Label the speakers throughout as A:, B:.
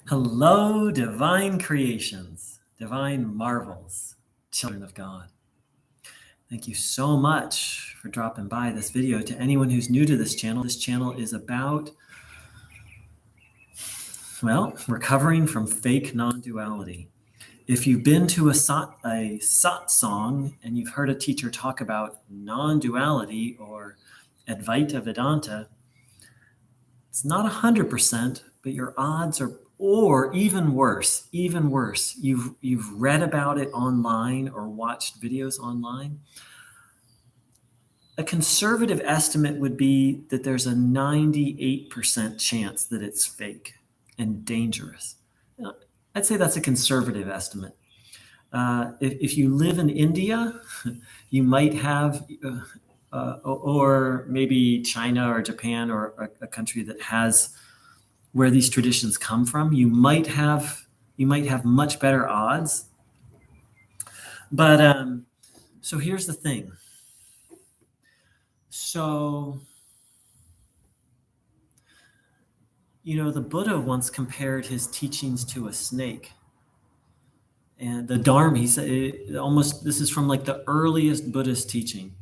A: Hello, divine creations, divine marvels, children of God. Thank you so much for dropping by this video. To anyone who's new to this channel is about, recovering from fake non-duality. If you've been to a satsang and you've heard a teacher talk about non-duality or Advaita Vedanta, it's not 100%, but your odds are, or even worse, you've read about it online or watched videos online. A conservative estimate would be that there's a 98% chance that it's fake and dangerous. I'd say that's a conservative estimate. If you live in India, you might have, or maybe China or Japan or a country that has where these traditions come from, you might have much better odds. But so here's the thing. So, the Buddha once compared his teachings to a snake. And the Dharma, he said, this is from like the earliest Buddhist teaching.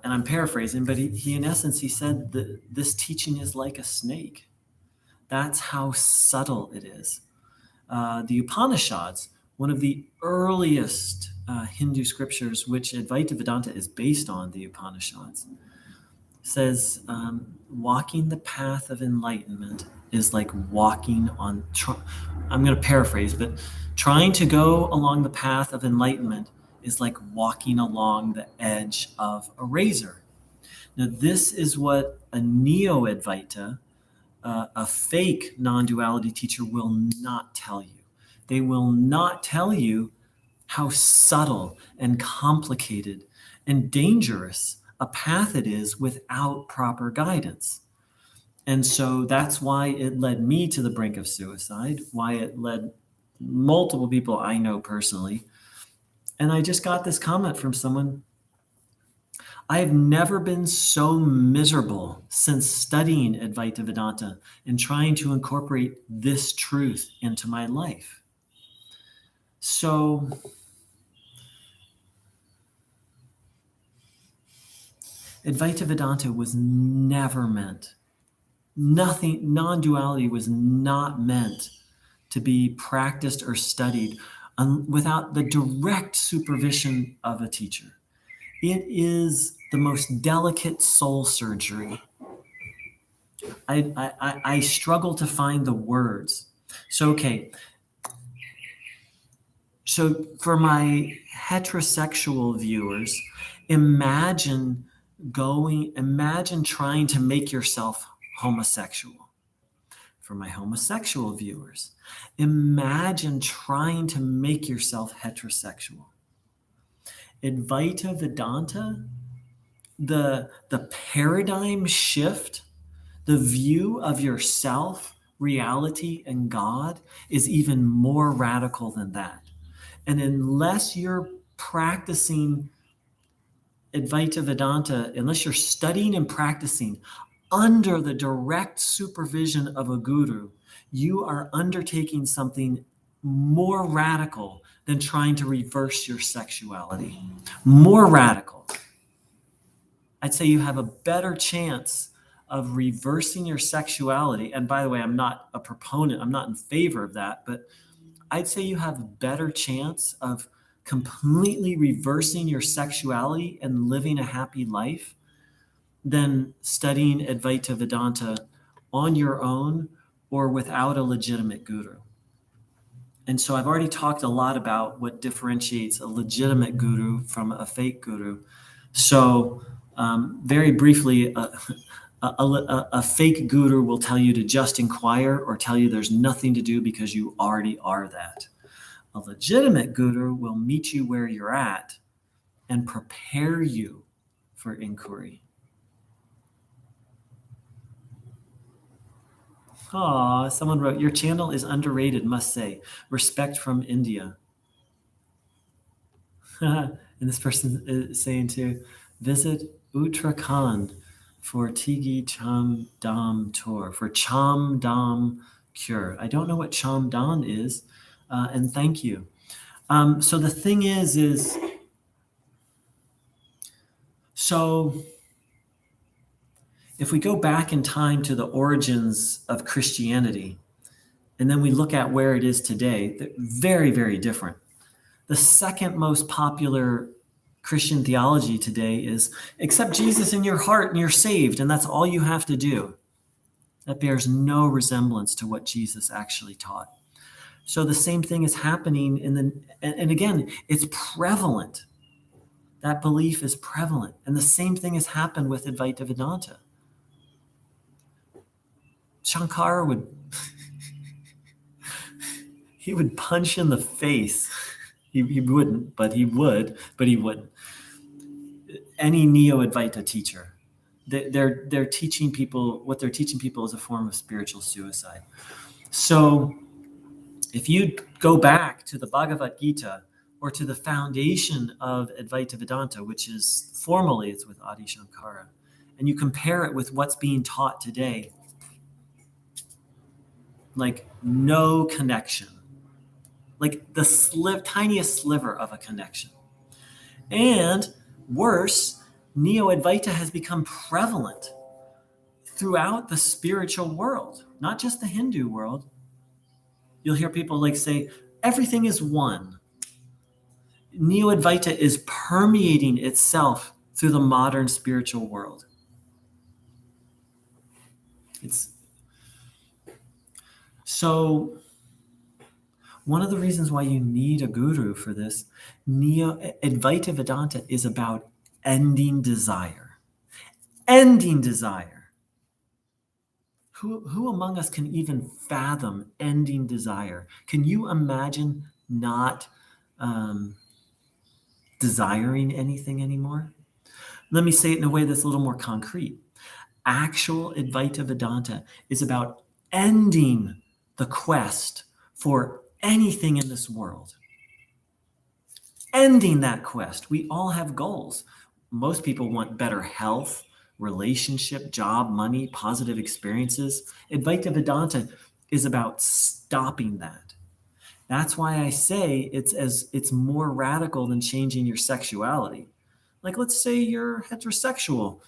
A: And I'm paraphrasing, but he in essence, he said that this teaching is like a snake. That's how subtle it is. The Upanishads, one of the earliest Hindu scriptures, which Advaita Vedanta is based on, the Upanishads, says walking the path of enlightenment is like walking on, I'm going to paraphrase, but trying to go along the path of enlightenment is like walking along the edge of a razor. Now, this is what a Neo-Advaita, a fake non-duality teacher, will not tell you. They will not tell you how subtle and complicated and dangerous a path it is without proper guidance. And so that's why it led me to the brink of suicide, why it led multiple people I know personally. And I just got this comment from someone. I have never been so miserable since studying Advaita Vedanta and trying to incorporate this truth into my life. So Advaita Vedanta was never meant, non-duality was not meant to be practiced or studied without the direct supervision of a teacher. It is the most delicate soul surgery. I struggle to find the words. So, okay. So for my heterosexual viewers, imagine trying to make yourself homosexual. For my homosexual viewers, imagine trying to make yourself heterosexual. Advaita Vedanta, the paradigm shift, the view of yourself, reality, and God is even more radical than that. And unless you're practicing Advaita Vedanta, unless you're studying and practicing under the direct supervision of a guru, you are undertaking something more radical than trying to reverse your sexuality. More radical. I'd say you have a better chance of reversing your sexuality. And by the way, I'm not a proponent, I'm not in favor of that, but I'd say you have a better chance of completely reversing your sexuality and living a happy life than studying Advaita Vedanta on your own or without a legitimate guru. And so I've already talked a lot about what differentiates a legitimate guru from a fake guru. So very briefly, a fake guru will tell you to just inquire or tell you there's nothing to do because you already are that. A legitimate guru will meet you where you're at and prepare you for inquiry. Aw, someone wrote, your channel is underrated, must say. Respect from India. And this person is saying to visit Uttarakhand for Tigi Cham Dam tour, cure. I don't know what Chomdan is, and thank you. So the thing is, so if we go back in time to the origins of Christianity, and then we look at where it is today, they're very, very different. The second most popular Christian theology today is accept Jesus in your heart and you're saved, and that's all you have to do. That bears no resemblance to what Jesus actually taught. So the same thing is happening and again, it's prevalent. That belief is prevalent. And the same thing has happened with Advaita Vedanta. Shankara would he would punch in the face. He wouldn't, but he would, but he wouldn't. Any Neo-Advaita teacher, they're teaching people, what they're teaching people is a form of spiritual suicide. So if you go back to the Bhagavad Gita or to the foundation of Advaita Vedanta, which is formally it's with Adi Shankara, and you compare it with what's being taught today, like no connection, like the tiniest sliver of a connection. And worse, Neo-Advaita has become prevalent throughout the spiritual world, not just the Hindu world. You'll hear people like say, everything is one. Neo-Advaita is permeating itself through the modern spiritual world. So one of the reasons why you need a guru for this, Advaita Vedanta is about ending desire. Ending desire. Who among us can even fathom ending desire? Can you imagine not desiring anything anymore? Let me say it in a way that's a little more concrete. Actual Advaita Vedanta is about ending the quest for anything in this world. Ending that quest. We all have goals. Most people want better health, relationship, job, money, positive experiences. Advaita Vedanta is about stopping that. That's why I say it's more radical than changing your sexuality. Like, let's say you're heterosexual.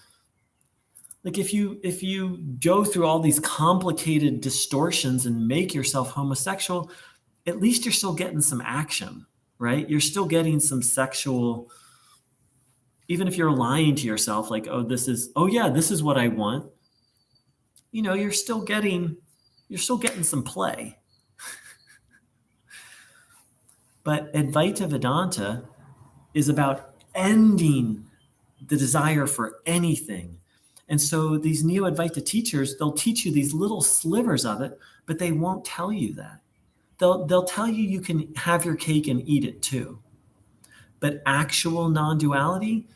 A: Like if you go through all these complicated distortions and make yourself homosexual, at least you're still getting some action, right? You're still getting some sexual, even if you're lying to yourself, like, this is what I want. You're still getting some play. But Advaita Vedanta is about ending the desire for anything. And so these Neo-Advaita teachers, they'll teach you these little slivers of it, but they won't tell you that. They'll tell you you can have your cake and eat it too. But actual non-duality,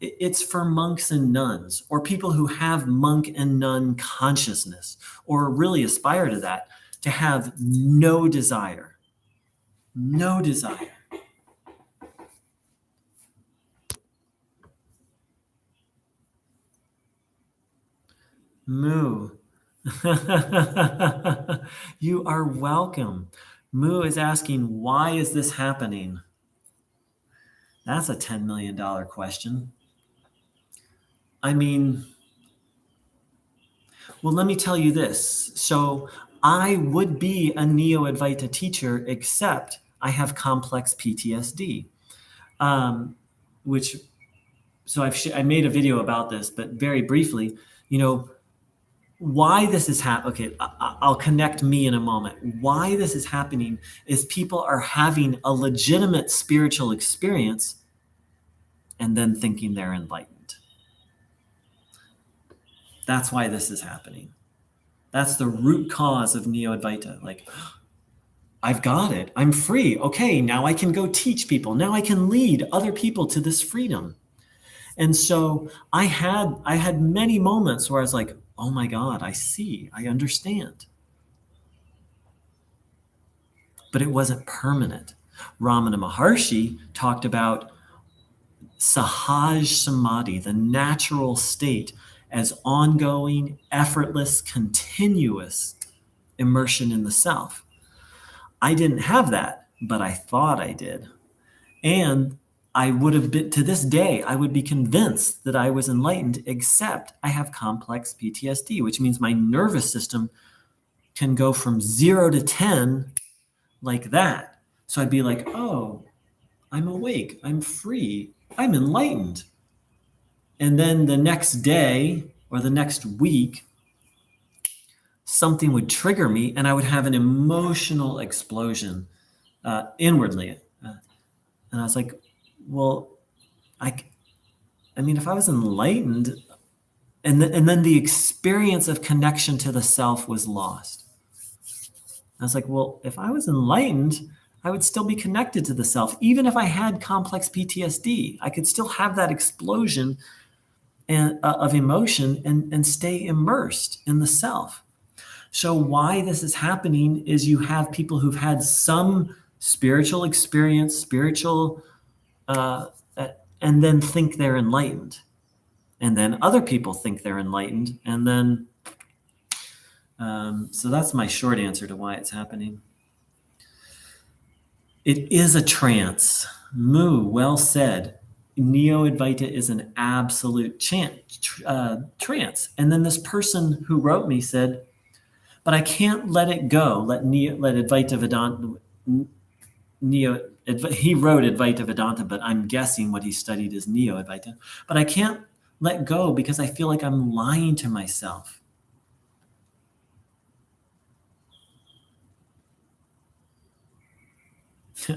A: it's for monks and nuns, or people who have monk and nun consciousness, or really aspire to that, to have no desire. No desire. Moo. You are welcome. Moo is asking, why is this happening? That's a $10 million question. I mean, well, let me tell you this. So I would be a Neo-Advaita teacher, except I have complex PTSD, I made a video about this, but very briefly, why this is happening. Okay, I'll connect me in a moment. Why this is happening is people are having a legitimate spiritual experience and then thinking they're enlightened. That's why this is happening. That's the root cause of Neo-Advaita. Like, I've got it. I'm free. Okay, now I can go teach people. Now I can lead other people to this freedom. And so I had many moments where I was like, oh my God, I see, I understand. But it wasn't permanent. Ramana Maharshi talked about Sahaj Samadhi, the natural state, as ongoing, effortless, continuous immersion in the self. I didn't have that, but I thought I did. And I would have been, to this day, I would be convinced that I was enlightened, except I have complex PTSD, which means my nervous system can go from 0 to 10 like that. So I'd be like, oh, I'm awake, I'm free, I'm enlightened. And then the next day or the next week, something would trigger me and I would have an emotional explosion inwardly. And I was like, well, I mean, if I was enlightened, and then the experience of connection to the self was lost. I was like, well, if I was enlightened, I would still be connected to the self. Even if I had complex PTSD, I could still have that explosion of emotion and stay immersed in the self. So why this is happening is you have people who've had some spiritual experience, and then think they're enlightened. And then other people think they're enlightened. And then, so that's my short answer to why it's happening. It is a trance. Moo, well said. Neo-Advaita is an absolute trance. And then this person who wrote me said, but I can't let it go. Let Advaita Vedanta, he wrote Advaita Vedanta, but I'm guessing what he studied is Neo-Advaita. But I can't let go because I feel like I'm lying to myself.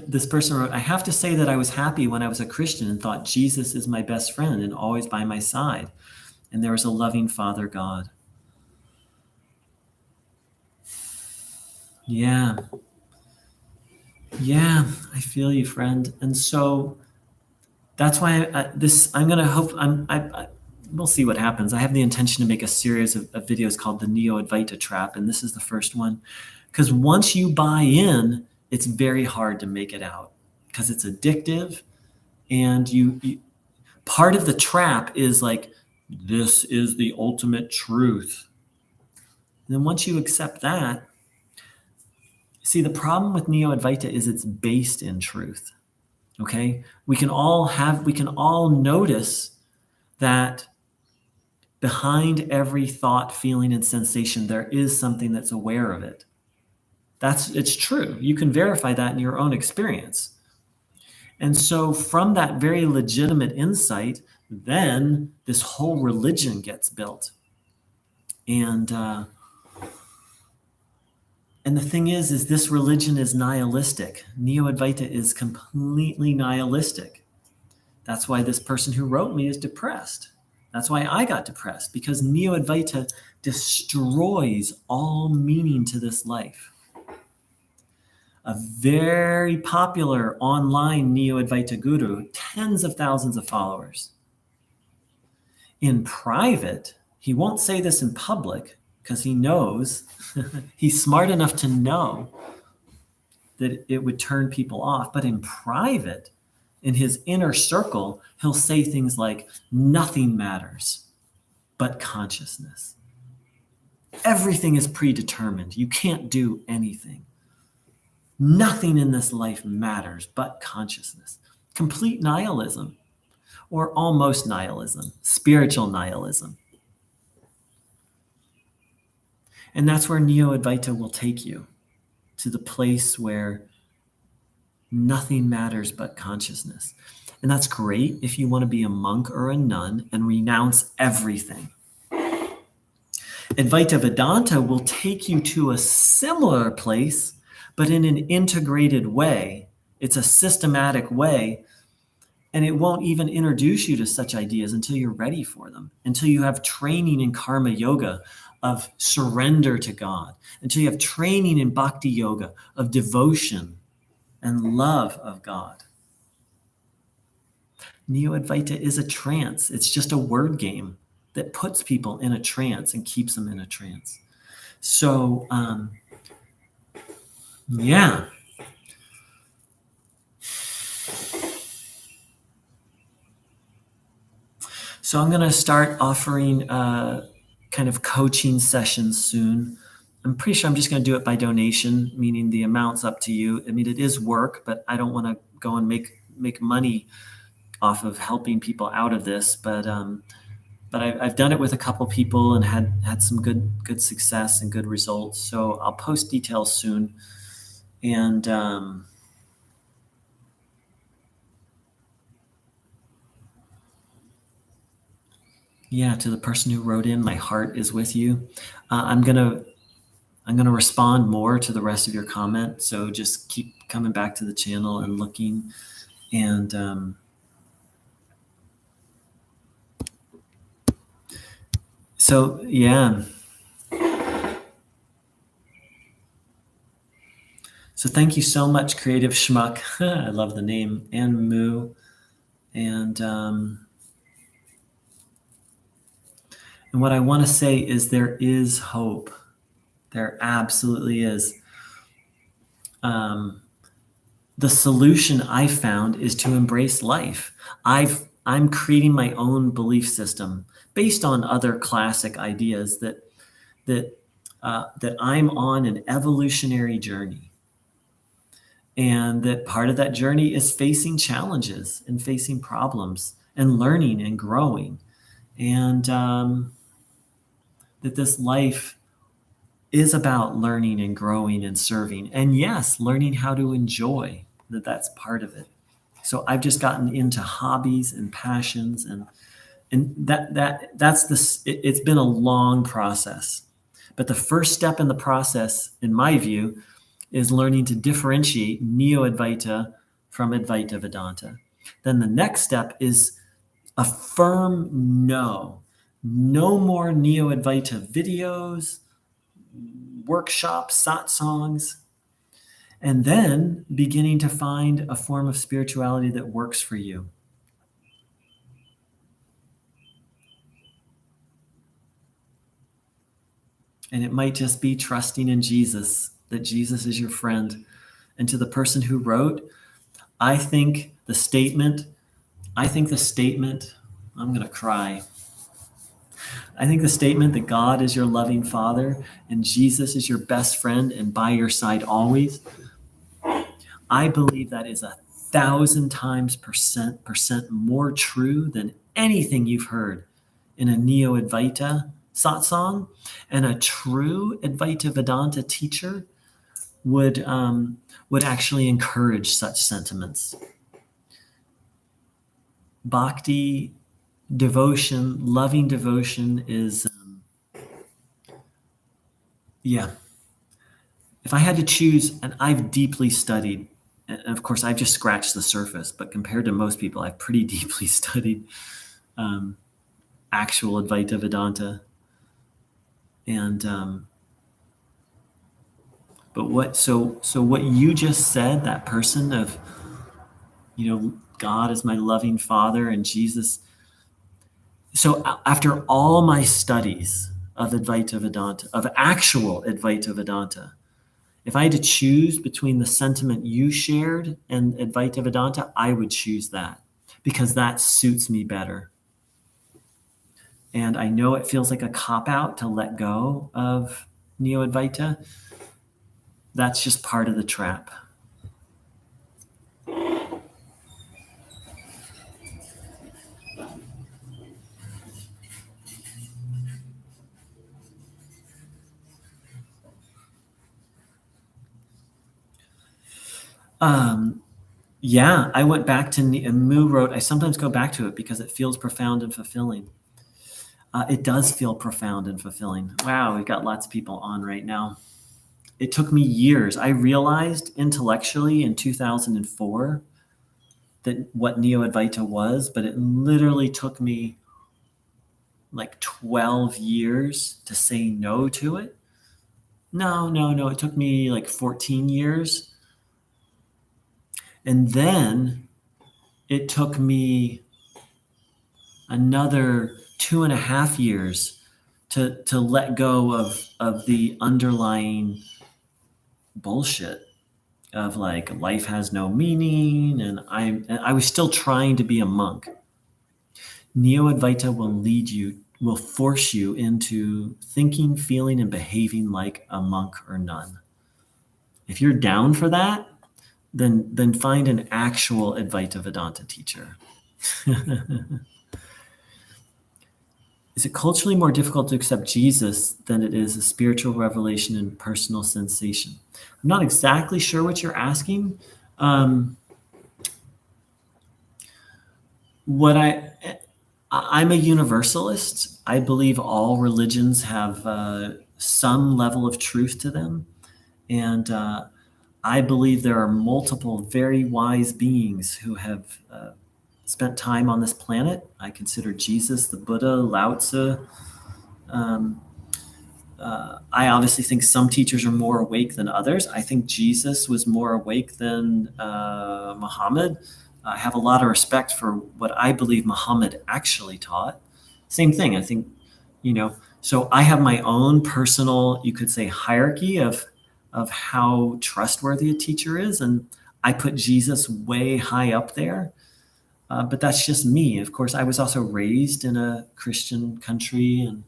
A: This person wrote, I have to say that I was happy when I was a Christian and thought Jesus is my best friend and always by my side. And there was a loving Father God. Yeah. Yeah, I feel you, friend. And so that's why I'm going to hope, we'll see what happens. I have the intention to make a series of videos called the Neo-Advaita Trap, and this is the first one. Because once you buy in, it's very hard to make it out because it's addictive. And you part of the trap is like, this is the ultimate truth. And then once you accept that, see, the problem with Neo-Advaita is it's based in truth. Okay? We can all notice that behind every thought, feeling, and sensation, there is something that's aware of it. It's true. You can verify that in your own experience. And so from that very legitimate insight, then this whole religion gets built. And the thing is this religion is nihilistic. Neo-Advaita is completely nihilistic. That's why this person who wrote me is depressed. That's why I got depressed, because Neo-Advaita destroys all meaning to this life. A very popular online Neo-Advaita guru, tens of thousands of followers. In private, he won't say this in public because he knows, he's smart enough to know that it would turn people off. But in private, in his inner circle, he'll say things like, nothing matters but consciousness. Everything is predetermined. You can't do anything. Nothing in this life matters but consciousness. Complete nihilism, or almost nihilism, spiritual nihilism. And that's where Neo-Advaita will take you, to the place where nothing matters but consciousness. And that's great if you want to be a monk or a nun and renounce everything. Advaita Vedanta will take you to a similar place, but in an integrated way. It's a systematic way, and it won't even introduce you to such ideas until you're ready for them, until you have training in karma yoga of surrender to God, until you have training in bhakti yoga of devotion and love of God. Neo-Advaita is a trance. It's just a word game that puts people in a trance and keeps them in a trance. So, yeah. So I'm going to start offering kind of coaching sessions soon. I'm pretty sure I'm just going to do it by donation, meaning the amount's up to you. I mean, it is work, but I don't want to go and make money off of helping people out of this. But I've done it with a couple people and had some good success and good results. So I'll post details soon. And yeah, to the person who wrote in, my heart is with you. I'm gonna respond more to the rest of your comment. So just keep coming back to the channel and looking. And so yeah. So thank you so much, Creative Schmuck. I love the name, and Moo. And what I want to say is there is hope. There absolutely is. The solution I found is to embrace life. I'm creating my own belief system based on other classic ideas that I'm on an evolutionary journey, and that part of that journey is facing challenges and facing problems and learning and growing, and that this life is about learning and growing and serving, and yes, learning how to enjoy, that's part of it. So I've just gotten into hobbies and passions, and that's this. It's been a long process, but the first step in the process, in my view, is learning to differentiate Neo-Advaita from Advaita Vedanta. Then the next step is a firm no more Neo-Advaita videos, workshops, satsangs, and then beginning to find a form of spirituality that works for you. And it might just be trusting in Jesus, that Jesus is your friend. And to the person who wrote, I think the statement, I'm going to cry. I think the statement that God is your loving Father and Jesus is your best friend and by your side always, I believe that is 1,000 times percent more true than anything you've heard in a Neo-Advaita satsang. And a true Advaita Vedanta teacher would actually encourage such sentiments. Bhakti, devotion, loving devotion is, yeah. If I had to choose, and I've deeply studied, and of course I've just scratched the surface, but compared to most people, I've pretty deeply studied actual Advaita Vedanta. And but what you just said, that person of, God is my loving Father and Jesus. So after all my studies of Advaita Vedanta, of actual Advaita Vedanta, if I had to choose between the sentiment you shared and Advaita Vedanta, I would choose that because that suits me better. And I know it feels like a cop-out to let go of Neo-Advaita. That's just part of the trap. Yeah, I went back to, Moo wrote, I sometimes go back to it because it feels profound and fulfilling. It does feel profound and fulfilling. Wow, we've got lots of people on right now. It took me years. I realized intellectually in 2004 that what Neo-Advaita was, but it literally took me like 12 years to say no to it. No, it took me like 14 years. And then it took me another 2.5 years to let go of the underlying bullshit of like life has no meaning, and I was still trying to be a monk. Neo-Advaita will lead you will force you into thinking, feeling, and behaving like a monk or nun. If you're down for that, then find an actual Advaita Vedanta teacher. Is it culturally more difficult to accept Jesus than it is a spiritual revelation and personal sensation? I'm not exactly sure what you're asking. I'm a universalist. I believe all religions have some level of truth to them. And I believe there are multiple very wise beings who have spent time on this planet. I consider Jesus, the Buddha, Lao Tzu. I obviously think some teachers are more awake than others. I think Jesus was more awake than Muhammad. I have a lot of respect for what I believe Muhammad actually taught. Same thing. I think, so I have my own personal, you could say, hierarchy of how trustworthy a teacher is. And I put Jesus way high up there. But that's just me. Of course, I was also raised in a Christian country, and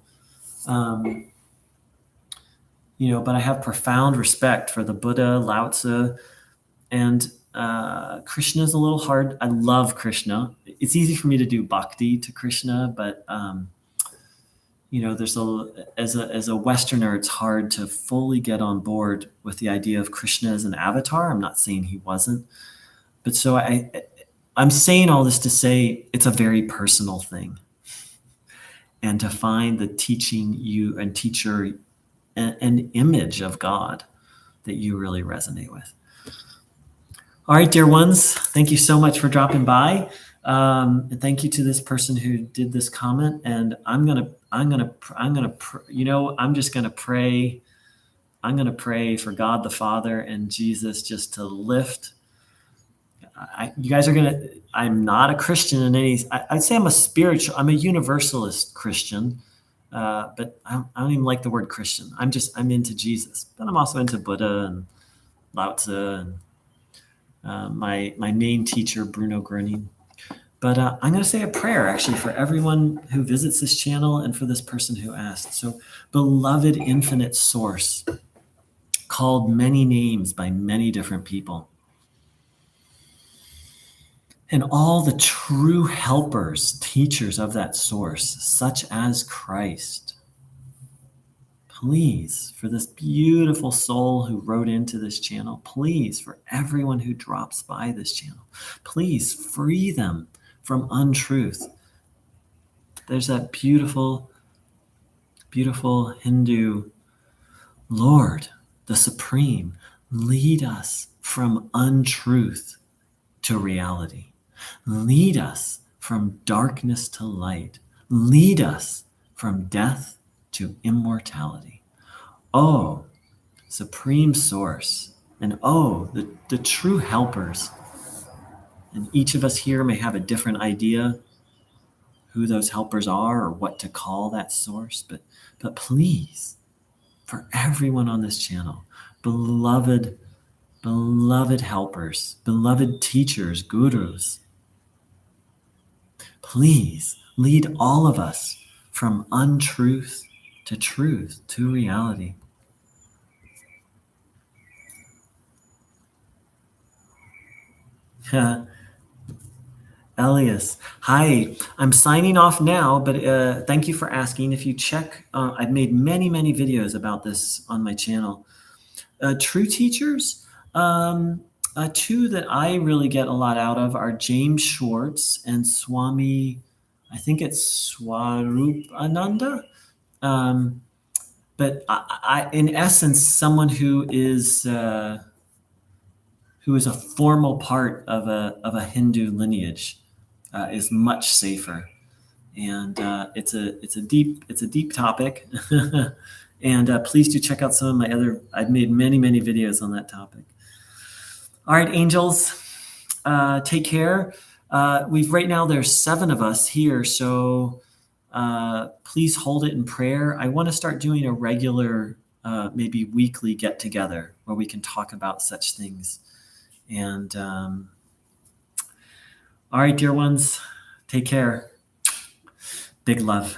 A: but I have profound respect for the Buddha, Lao Tzu, and Krishna is a little hard. I love Krishna. It's easy for me to do bhakti to Krishna, but there's as a Westerner, it's hard to fully get on board with the idea of Krishna as an avatar. I'm not saying he wasn't, but so I'm saying all this to say it's a very personal thing, and to find the teaching you and teacher, an image of God that you really resonate with. All right, dear ones, thank you so much for dropping by. And thank you to this person who did this comment. And I'm just gonna pray. I'm gonna pray for God the Father and Jesus just to lift. You guys are gonna. I'm not a Christian in any. I'd say I'm a universalist Christian. But I don't even like the word Christian. I'm into Jesus, but I'm also into Buddha and Lao Tzu and my main teacher, Bruno Gröning. But I'm going to say a prayer actually for everyone who visits this channel and for this person who asked. So, beloved infinite source, called many names by many different people, and all the true helpers, teachers of that source, such as Christ. Please, for this beautiful soul who wrote into this channel, please, for everyone who drops by this channel, please free them from untruth. There's that beautiful, beautiful Hindu Lord, the Supreme, lead us from untruth to reality. Lead us from darkness to light. Lead us from death to immortality. Oh, Supreme Source, and oh, the true helpers. And each of us here may have a different idea who those helpers are or what to call that source, but please, for everyone on this channel, beloved helpers, beloved teachers, gurus, please lead all of us from untruth to truth, to reality. Elias, hi. I'm signing off now, but thank you for asking. If you check, I've made many videos about this on my channel. True teachers, two that I really get a lot out of are James Schwartz and Swami, I think it's Swarupananda. But in essence, someone who is a formal part of a Hindu lineage is much safer, and it's a deep topic. And please do check out some of my other. I've made many videos on that topic. All right, angels, take care. Right now there's 7 of us here, so please hold it in prayer. I want to start doing a regular, maybe weekly get together where we can talk about such things. And all right, dear ones, take care. Big love.